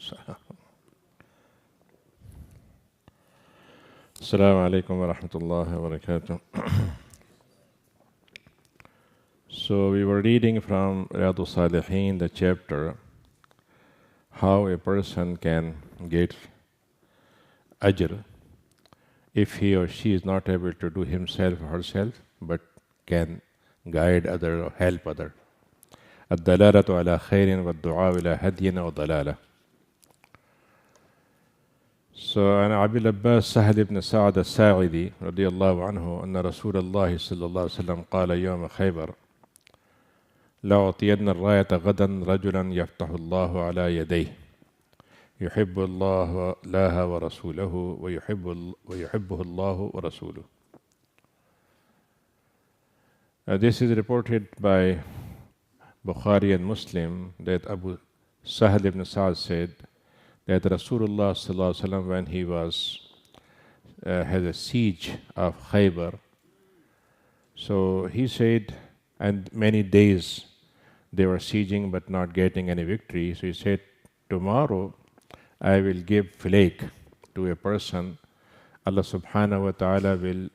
Assalamu alaikum wa rahmatullahi wa barakatuh. So we were reading from Riadul Saliheen, the chapter, how a person can get ajr if he or she is not able to do himself or herself, but can guide other or help other. الدلالة على خير والدعاء إلى هدي وضلالة. So, عن أبي العباس سهل بن سعد الساعدي رضي الله عنه أن رسول الله صلى الله عليه وسلم قال يوم خيبر: لأعطين الراية غدا رجلا يفتح الله على يديه يحب الله ورسوله ويحبه الله ورسوله. This is reported by Bukhari and Muslim that Abu Sahl ibn Sa'd said that Rasulullah sallallahu alaihi wasallam, when he had a siege of Khaybar, so he said, and many days they were sieging but not getting any victory. So he said, tomorrow I will give flake to a person. Allah subhanahu wa ta'ala will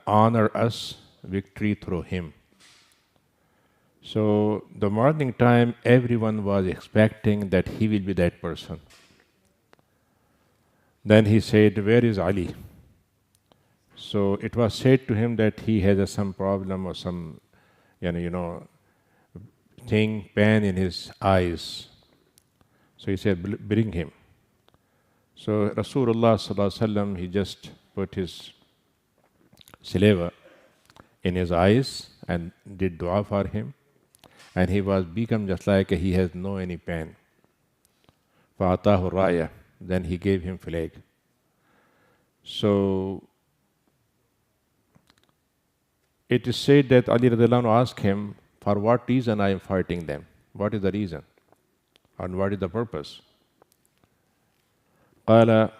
honor us victory through him. So the morning time, everyone was expecting that he will be that person. Then he said, where is Ali? So it was said to him that he has some problem or some, pain in his eyes. So he said, bring him. So Rasulullah sallallahu alaihi wasallam, he just put his saliva in his eyes and did dua for him. And he was become just like he has no any pain. فَأَعْطَاهُ الرَّأْيَ. Then he gave him flag. So it is said that Ali radiallahu anhu asked him, for what reason I am fighting them? What is the reason? And what is the purpose? Qala,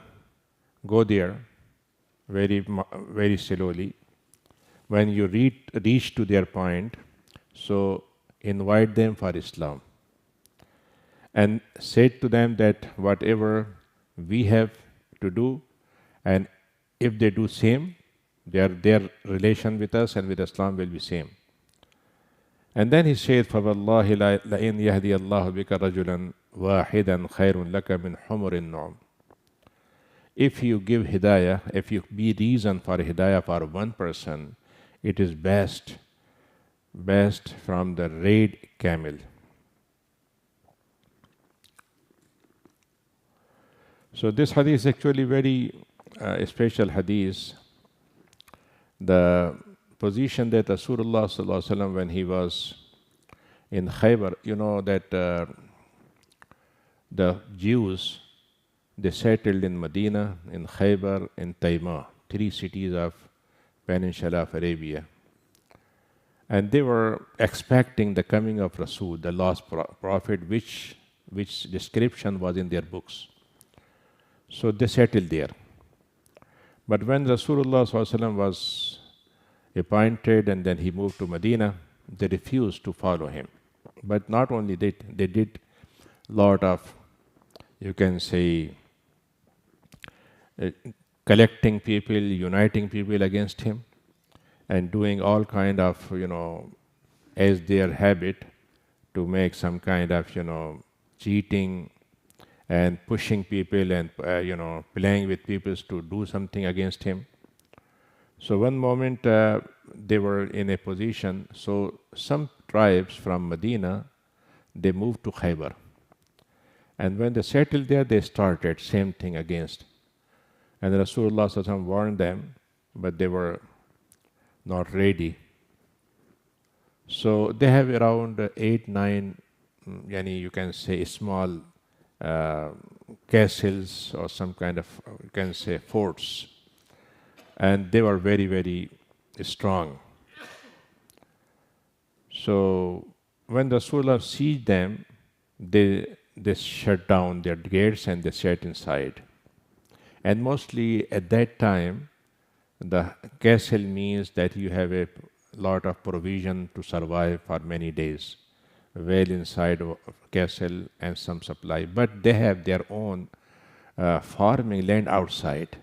go there very, very slowly. When you reach to their point, so invite them for Islam and said to them that whatever we have to do, and if they do same, their relation with us and with Islam will be same. And then he said, فَوَاللَّهِ لَإِنْ يَهْدِيَ اللَّهُ بِكَ رَجُلًا وَاحِدًا خَيْرٌ لَكَ مِنْ حُمُرِ النُّعْمِ. If you give hidayah, if you be reason for hidayah for one person, it is best from the red camel. So this hadith is actually very special hadith. The position that Rasulullah sallallahu alaihi wasallam, when he was in Khaybar, that the Jews, they settled in Medina, in Khaybar, in Taymah, 3 cities of Peninsula of Arabia. And they were expecting the coming of Rasul, the last prophet, which description was in their books. So they settled there. But when Rasulullah sallallahu alaihi wasallam was appointed and then he moved to Medina, they refused to follow him. But not only that, they did lot of, you can say, collecting people, uniting people against him, and doing all kind of, as their habit, to make some kind of, cheating and pushing people and, playing with people to do something against him. So one moment they were in a position, so some tribes from Medina, they moved to Khaybar. And when they settled there, they started same thing against. And Rasulullah sallallahu alaihi wasallam warned them, but they were not ready. So they have around 8, 9, you can say small castles or some kind of, you can say, forts. And they were very, very strong. So when Rasulullah seized them, they shut down their gates and they sat inside. And mostly at that time, the castle means that you have a lot of provision to survive for many days. well inside a castle and some supply, but they have their own farming land outside.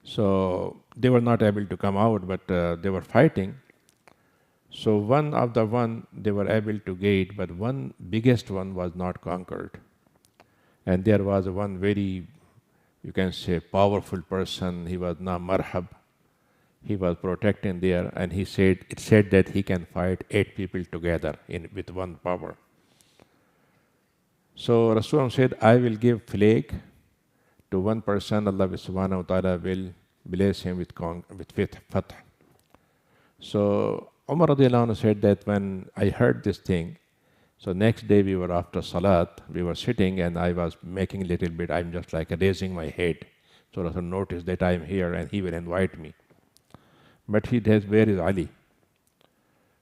So they were not able to come out, but they were fighting. So one of the one they were able to get, but one biggest one was not conquered. And there was one very, you can say, powerful person. He was Na Marhab. He was protecting there, and it said that he can fight 8 people together with one power. So Rasulullah said, I will give plague to one person. Allah subhanahu wa ta'ala will bless him with fath. So Umar radiallahu anhu said that when I heard this thing, so next day we were after Salat, we were sitting and I was making a little bit, I'm just like raising my head. So Rasul noticed that I am here and he will invite me. But he says, where is Ali?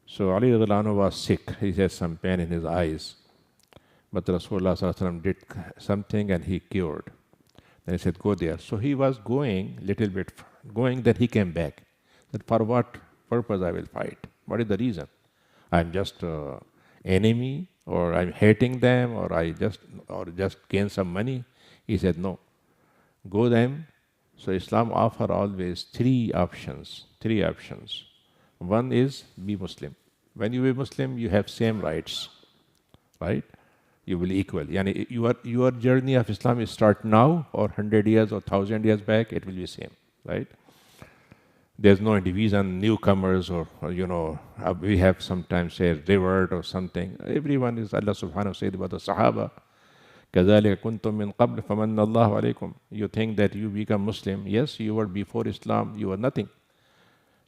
So Ali radiallahu anhu was sick. He has some pain in his eyes. But Rasulullah sallallahu alaihi wasallam did something and he cured. Then he said, go there. So he was going little bit, then he came back. That for what purpose I will fight? What is the reason? I'm just enemy, or I'm hating them, or just gain some money? He said, no. Go them. So Islam offer always three options. One is be Muslim. When you be Muslim, you have same rights, right? You will equal. Yani your journey of Islam is start now or 100 years or 1,000 years back, it will be same, right? There's no division, newcomers or we have sometimes say revert or something. Everyone is, Allah subhanahu wa ta'ala said about the Sahaba, كَذَلِكَ كُنْتُم مِّن قَبْلِ فَمَنَّ اللَّهُ عَلَيْكُمْ. You think that you become Muslim. Yes, you were before Islam, you were nothing.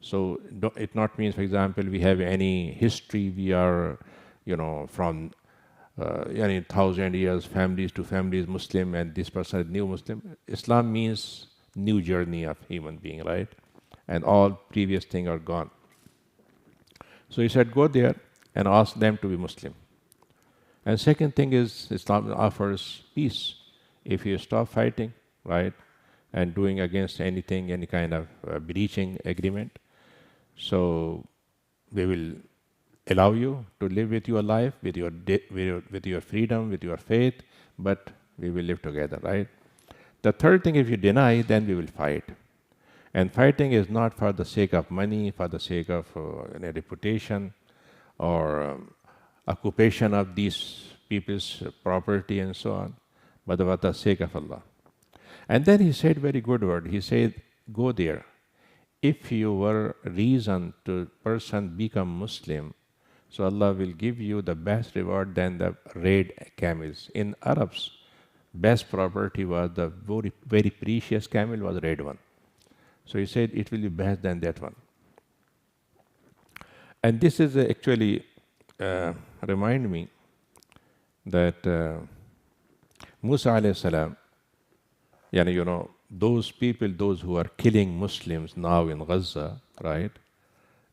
So it not means, for example, we have any history, we are, from 1,000 years, families to families Muslim, and this person is new Muslim. Islam means new journey of human being, right? And all previous things are gone. So he said, go there and ask them to be Muslim. And second thing is, Islam offers peace. If you stop fighting, right, and doing against anything, any kind of breaching agreement, so we will allow you to live with your life, with your freedom, with your faith, but we will live together, right? The third thing, if you deny, then we will fight. And fighting is not for the sake of money, for the sake of reputation or occupation of these people's property and so on, but for the sake of Allah. And then he said very good word. He said, go there. If you were reason to person become Muslim, so Allah will give you the best reward than the red camels. In Arabs, best property was the very, very precious camel was red one. So he said it will be best than that one. And this is actually remind me that Musa alayhi salam, those people, those who are killing Muslims now in Gaza, right?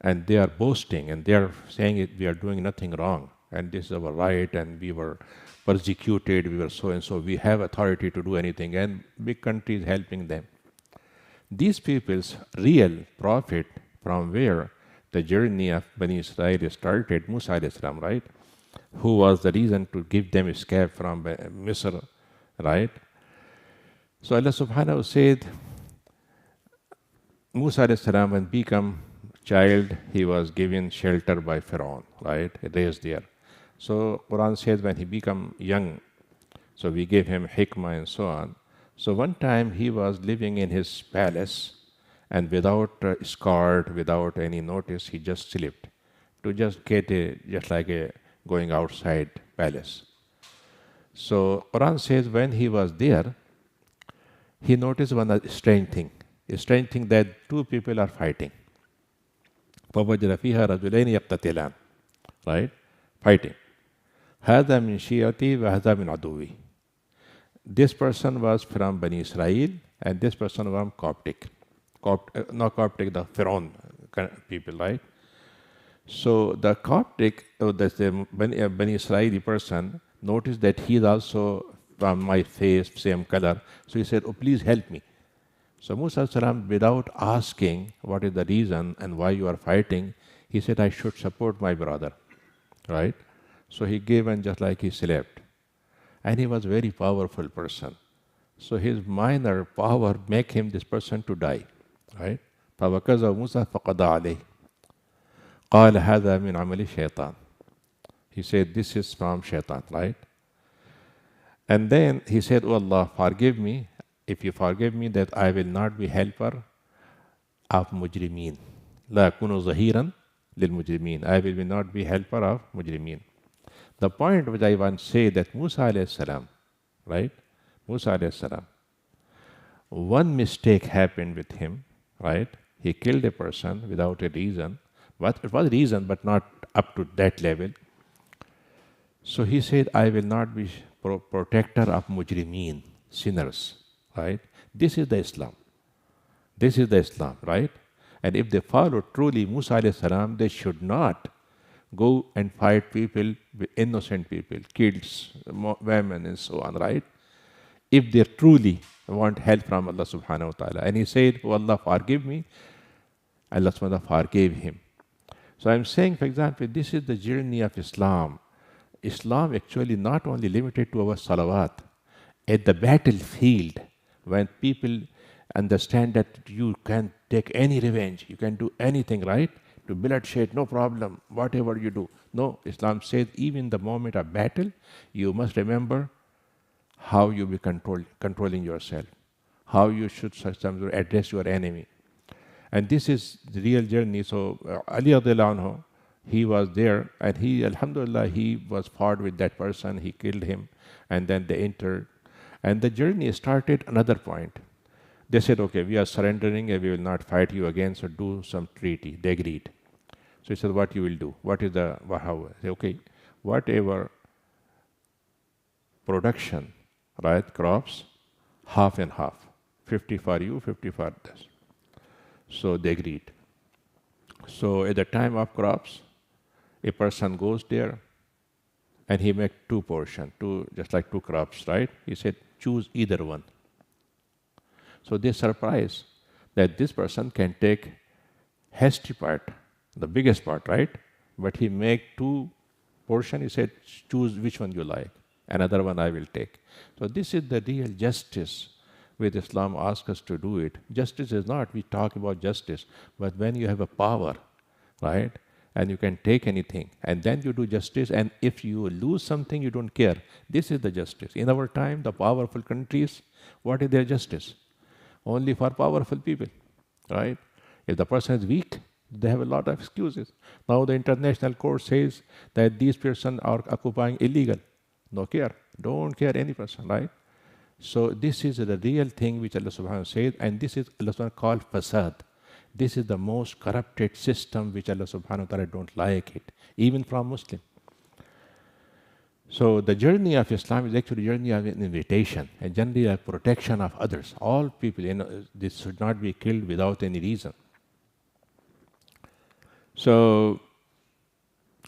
And they are boasting and they are saying we are doing nothing wrong and this is our right and we were persecuted, we were so and so, we have authority to do anything, and big countries helping them. These people's real profit from where the journey of Bani Israel started, Musa alayhi salam, right? Who was the reason to give them escape from Misr, right? So Allah subhanahu said, Musa alayhi salam, when become child, he was given shelter by Pharaoh, right? Raised there. So Quran says when he become young, so we gave him hikmah and so on. So one time he was living in his palace and without escort, without any notice, he just slept to just get just like a going outside palace. So Quran says when he was there, he noticed one strange thing that two people are fighting. فَوَجَدَ فِيهَا رَجُلَيْنِ يَقْتَتِلَانِ, right? Fighting. هَذَا مِنْ شِيَّتِي وَهَذَا مِنْ عَدُوِّي. This person was from Bani Israel and this person was Coptic. Not Coptic, the Pharaoh people, right? So the Coptic, the Bani Israeli person, noticed that he is also from my face, same color. So he said, oh, please help me. So Musa salam, without asking what is the reason and why you are fighting, He said, I should support my brother, right? So he gave and just like he slept. And he was a very powerful person. So his minor power make him this person to die, right? فَوَكَزَ مُوسَى فَقَضَى عَلَيْهِ قَالَ هَذَا مِنْ عَمَلِ الشَّيْطَانِ. He said, this is from shaitan, right? And then he said, oh Allah, forgive me. If you forgive me, that I will not be helper of mujrimeen. لا أكون ظهيرا للمجرمين. I will not be helper of mujrimeen. The point which I want to say that Musa alayhi salam, right? Musa alayhi salam, one mistake happened with him, right? He killed a person without a reason. But it was a reason, but not up to that level. So he said, I will not be protector of mujrimeen, sinners, right? This is the Islam. This is the Islam, right? And if they follow truly Musa alayhi salam, they should not go and fight people, innocent people, kids, women, and so on, right? If they truly want help from Allah subhanahu wa ta'ala. And he said, oh Allah, forgive me. Allah subhanahu wa ta'ala forgave him. So I'm saying, for example, this is the journey of Islam. Islam actually not only limited to our salawat. At the battlefield, when people understand that you can take any revenge, you can do anything, right? To bloodshed, no problem, whatever you do. No, Islam says even the moment of battle, you must remember how you be controlling yourself, how you should address your enemy. And this is the real journey. So Ali radiallahu anhu, he was there, and he, alhamdulillah, he was fought with that person, he killed him, and then they entered. And the journey started another point. They said, okay, we are surrendering and we will not fight you again, so do some treaty. They agreed. So he said, what you will do? What is the, how? Say, okay, whatever production, right, crops, half and half. 50 for you, 50 for this. So they agreed. So at the time of crops, a person goes there and he makes two portions, just like two crops, right? He said, choose either one. So they surprised that this person can take hasty part, the biggest part, right? But he make two portions. He said, choose which one you like. Another one I will take. So this is the real justice with Islam asks us to do it. Justice is not, we talk about justice, but when you have a power, right? And you can take anything, and then you do justice, and if you lose something, you don't care. This is the justice. In our time, the powerful countries, what is their justice? Only for powerful people, right? If the person is weak, they have a lot of excuses. Now the international court says that these persons are occupying illegal. No care. Don't care any person, right? So this is the real thing which Allah subhanahu wa ta'ala says, and this is Allah subhanahu wa ta'ala called fasad. This is the most corrupted system which Allah subhanahu wa ta'ala don't like it, even from Muslim. So the journey of Islam is actually a journey of an invitation, a journey of protection of others. All people, this should not be killed without any reason. So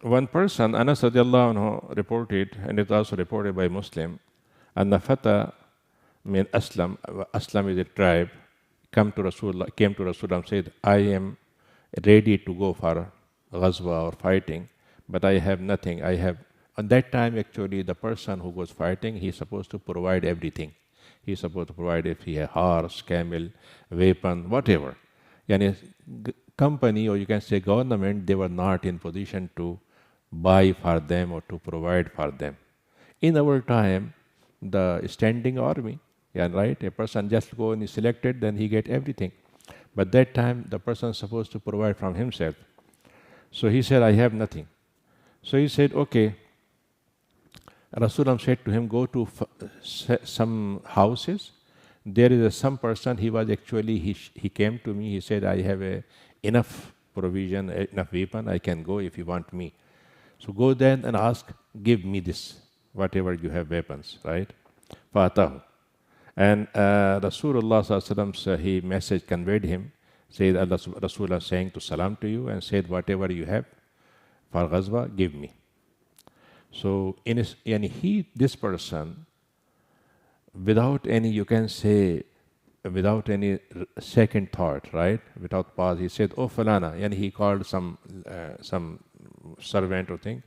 one person, Anas radiallahu anhu, reported, and it's also reported by Muslim, and the Fata mean Aslam. Aslam is a tribe. Came to Rasulullah and said, I am ready to go for ghazwa or fighting, but I have nothing. At that time, actually, the person who was fighting, he's supposed to provide everything. He's supposed to provide if he has horse, camel, weapon, whatever. Yani, company, or you can say government, they were not in position to buy for them or to provide for them. In our time, the standing army, yeah, right? A person just go and is selected, then he get everything. But that time, the person is supposed to provide from himself. So he said, I have nothing. So he said, okay. Rasulullah said to him, go to some houses. There is some person, he came to me, he said, I have enough provision, enough weapon, I can go if you want me. So go then and ask, give me this, whatever you have weapons, right? Fatahu. And Rasulullah he message conveyed him, said Rasulullah saying to salam to you and said, whatever you have for ghazwa, give me. So this person, without any, you can say, without any second thought, right? Without pause, he said, "Oh, Falana," and he called some servant or thing,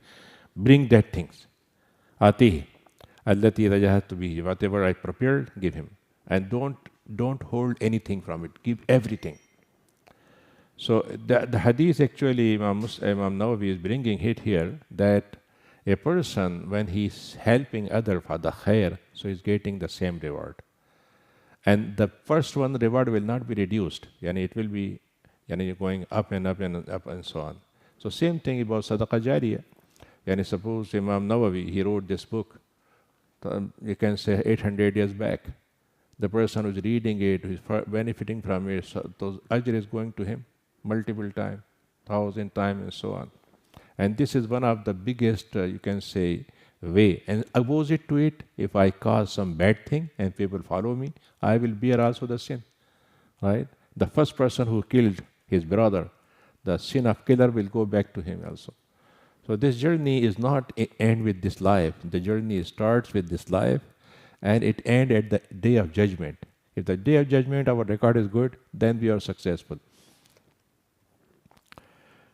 "Bring that things." Atihi, allati rajahtu bihi. Whatever I prepared, give him, and don't hold anything from it. Give everything. So the hadith actually, Imam Nawawi is bringing it here that a person when he's helping other for the khair, so he's getting the same reward. And the first one reward will not be reduced. Yani it will be going up and up and up and so on. So same thing about Sadaqah Jariyah. Yani suppose Imam Nawawi, he wrote this book, you can say 800 years back. The person who's reading it, who's benefiting from it, so those ajr is going to him multiple times, 1,000 times and so on. And this is one of the biggest, you can say, way. And opposite to it, if I cause some bad thing and people follow me, I will bear also the sin, right? The first person who killed his brother, the sin of killer will go back to him also. So this journey is not end with this life. The journey starts with this life and it ends at the day of judgment. If the day of judgment our record is good, then we are successful.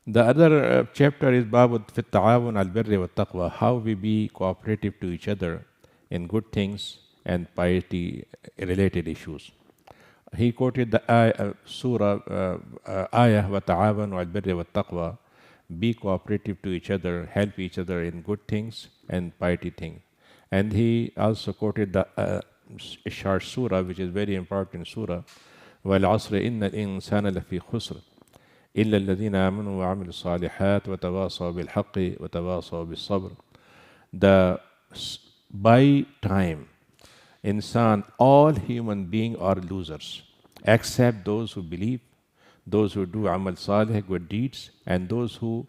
The other chapter is Babud Fit Ta'awun al Birri wa Taqwa, how we be cooperative to each other in good things and piety related issues. He quoted the surah ayah wa ta'awanu al birri wa taqwa, be cooperative to each other, help each other in good things and piety things. And he also quoted the short surah, which is very important surah, wal asri inna al-insana lafi khusr illa alladhina amanu wa amilu salihat wa tawasaw bil haqqi wa tawasaw bis sabr. By time, insan, all human beings are losers, except those who believe, those who do amal salih, good deeds, and those who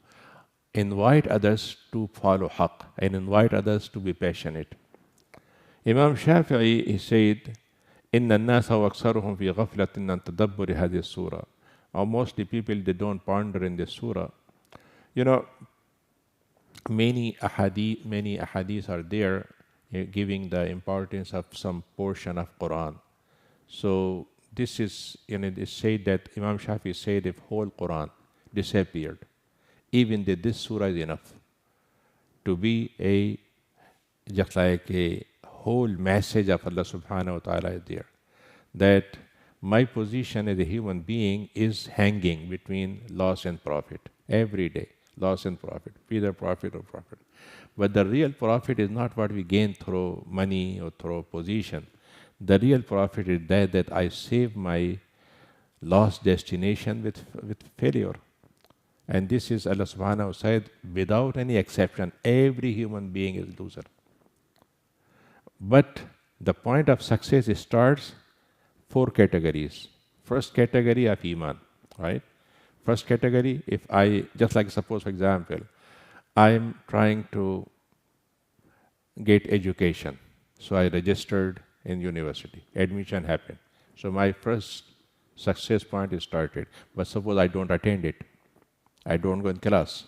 invite others to follow haqq and invite others to be passionate. Imam Shafi'i, he said, "Inna an-nasa wa aksaruhum fi ghaflatin an tadabburi hadhihi surah." Mostly people, they don't ponder in this surah. You know, many ahadith are there giving the importance of some portion of Quran. So this is, it said that Imam Shafi said if whole Quran disappeared, even this surah is enough to be just like a whole message of Allah subhanahu wa ta'ala is there. That my position as a human being is hanging between loss and profit every day. Loss and profit, either profit or profit. But the real profit is not what we gain through money or through position. The real profit is that I save my lost destination with failure. And this is Allah subhanahu wa ta'ala said, without any exception, every human being is loser. But the point of success starts 4 categories. First category of Iman, right? First category, if I, just like suppose for example, I am trying to get education. So I registered in university, admission happened. So my first success point is started. But suppose I don't attend it, I don't go in class,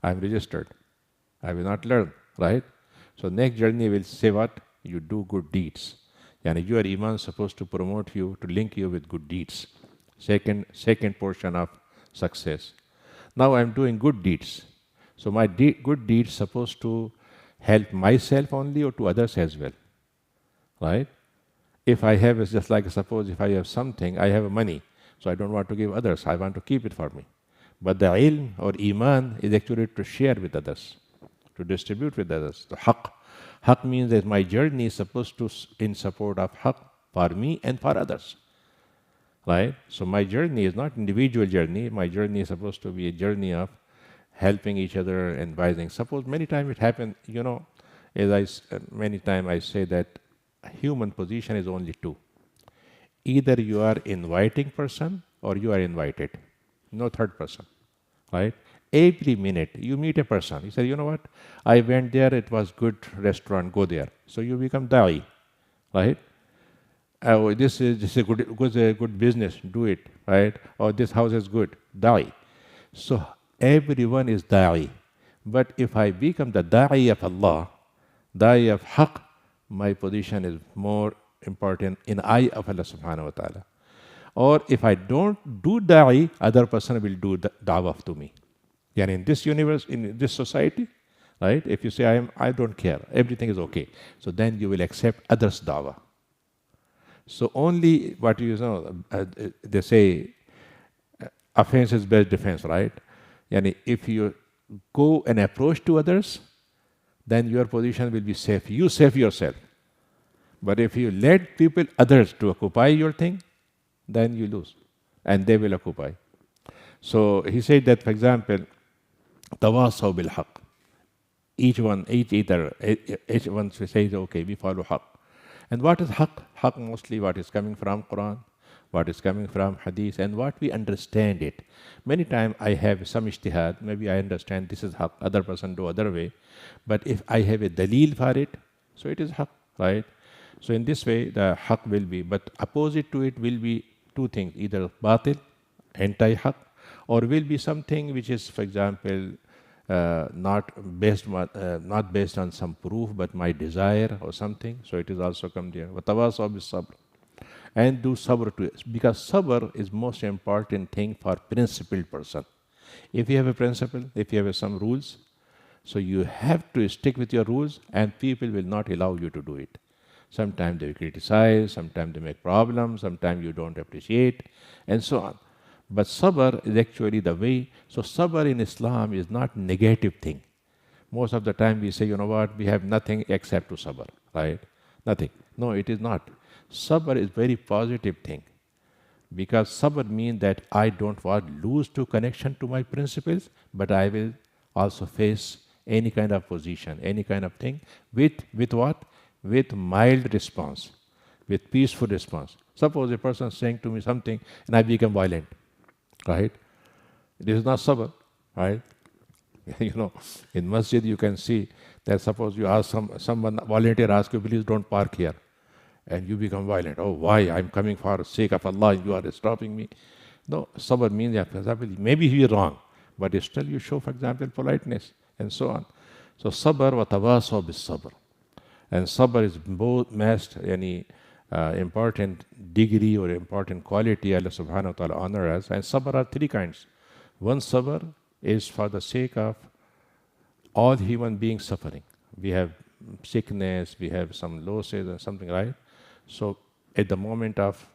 I'm registered, I will not learn, right? So next journey will say what? You do good deeds. And your Iman is supposed to promote you, to link you with good deeds. Second portion of success. Now I'm doing good deeds. So my good deeds supposed to help myself only or to others as well, right? If I have, it's just like suppose if I have something, I have money, so I don't want to give others, I want to keep it for me. But the ilm or Iman is actually to share with others, to distribute with others. The haqq. Haqq means that my journey is supposed to in support of haqq for me and for others, right? So my journey is not individual journey. My journey is supposed to be a journey of helping each other and advising. Suppose many times it happens, many times I say that human position is only 2. Either you are inviting person or you are invited. No third person, right? Every minute you meet a person. You say, you know what? I went there, it was good restaurant, go there. So you become da'i, right? Oh, this is a good business, do it, right? Or this house is good, da'i. So everyone is da'i. But if I become the da'i of Allah, da'i of haqq, my position is more important in eye of Allah subhanahu wa ta'ala. Or if I don't do da'i, other person will do the da'wah to me. And in this universe, in this society, right? If you say I don't care, everything is okay. So then you will accept others' da'wah. So only what they say, offense is best defense, right? Yani if you go and approach to others, then your position will be safe. You save yourself. But if you let people, others, to occupy your thing, then you lose, and they will occupy. So he said that, for example, tawasaw bil haqq. Each one says, okay, we follow haqq. And what is haqq? Haqq mostly what is coming from Quran, what is coming from hadith, and what we understand it. Many times I have some ijtihad, maybe I understand this is haqq, other person do other way. But if I have a dalil for it, so it is haqq, right? So in this way, the haqq will be, but opposite to it will be two things, either batil, anti-haqq, or will be something which is, for example, not based on some proof, but my desire or something. So it is also come there. وَتَوَاصَوْا بِالصَّبْرِ. And do sabr to it. Because sabr is most important thing for principled person. If you have a principle, if you have some rules, so you have to stick with your rules, and people will not allow you to do it. Sometimes they criticize, sometimes they make problems, sometimes you don't appreciate, and so on. But sabr is actually the way. So sabr in Islam is not negative thing. Most of the time we say, you know what, we have nothing except to sabr, right? Nothing. No, it is not. Sabr is very positive thing. Because sabr means that I don't want lose to connection to my principles, but I will also face any kind of position, any kind of thing with what? With mild response, with peaceful response. Suppose a person is saying to me something and I become violent, right? This is not sabr, right? In masjid you can see that suppose you ask someone, volunteer ask you, please don't park here, and you become violent. Oh, why? I'm coming for the sake of Allah, you are stopping me. No, sabr means that, for example, maybe he is wrong, but still you show, for example, politeness, and so on. So sabr wa tawasaw bis sabr. And sabr is both any important degree or important quality Allah subhanahu wa ta'ala honor us. And sabr are three kinds. One sabr is for the sake of all human beings suffering. We have sickness, we have some losses or something, right? So at the moment of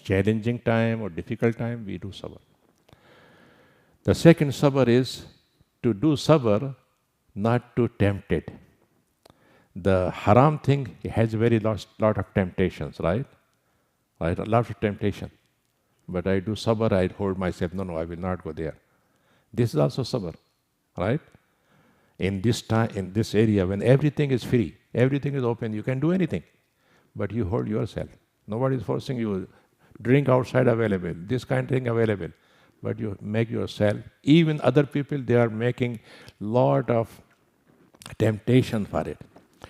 challenging time or difficult time, we do sabr. The second sabr is to do sabr not to tempt it. The haram thing has very lot of temptations, right? Right, a lot of temptation. But I do sabr, I hold myself, no, I will not go there. This is also sabr, right? In this time, in this area, when everything is free, everything is open, you can do anything. But you hold yourself. Nobody is forcing you. Drink outside available, this kind of thing available. But you make yourself, even other people, they are making lot of temptation for it.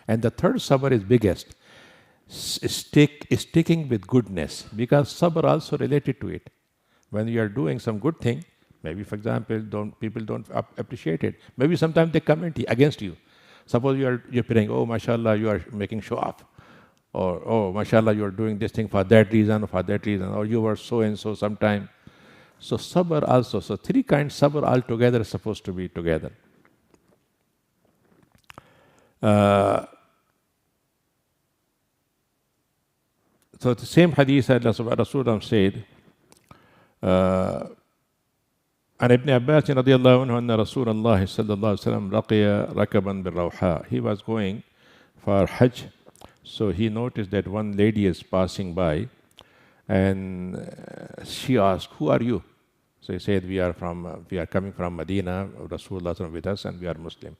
And the third sabr is biggest. Sticking with goodness, because sabr also related to it. When you are doing some good thing, maybe, for example, people don't appreciate it. Maybe sometimes they comment against you. Suppose you're praying, oh, mashallah, you are making show off. Or, oh, mashallah, you are doing this thing for that reason or for that reason. Or you were so and so sometime. So sabr also. So three kinds sabr altogether are supposed to be together. So the same hadith Rasulullah said, عن ابن عباس رضي الله عنه أن رسول الله صلى الله عليه وسلم لقي ركبا بالروحاء. He was going for Hajj, so he noticed that one lady is passing by, and she asked, "Who are you?" So he said, "We are coming from Medina. Rasulullah is with us, and we are Muslim."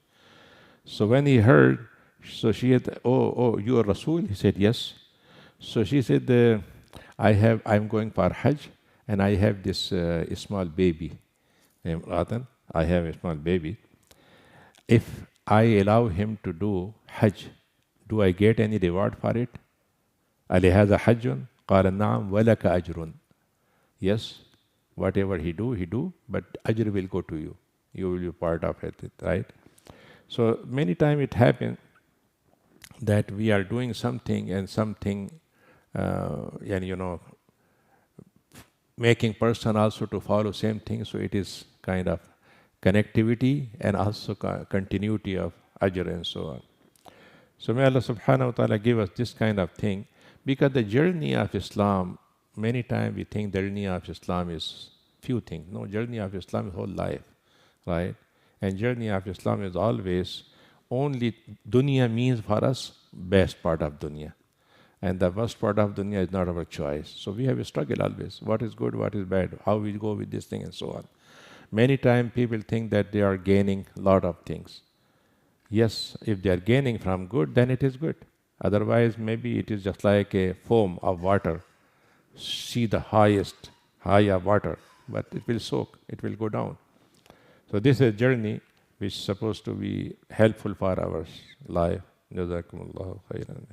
So when he heard, so she said, "Oh, you are Rasul?" He said, "Yes." So she said, I'm going for Hajj, and I have this small baby named Ratan. I have a small baby. If I allow him to do Hajj, do I get any reward for it? أَلِهَذَا حَجٌّ قَالَ نَعَمْ وَلَكَ أَجْرٌ. Yes, whatever he do, but ajr will go to you. You will be part of it, right? So many times it happens that we are doing something and something, and making person also to follow same thing. So it is kind of connectivity and also continuity of ajr and so on. So may Allah subhanahu wa ta'ala give us this kind of thing, because the journey of Islam, many times we think the journey of Islam is few things. No, journey of Islam is whole life, right? And journey of Islam is always only dunya means for us best part of dunya. And the worst part of dunya is not our choice. So we have a struggle always. What is good, what is bad, how we go with this thing and so on. Many times people think that they are gaining a lot of things. Yes, if they are gaining from good, then it is good. Otherwise, maybe it is just like a foam of water. See the highest high of water, but it will soak, it will go down. So this is a journey which is supposed to be helpful for our life. Jazakumullahu khairan.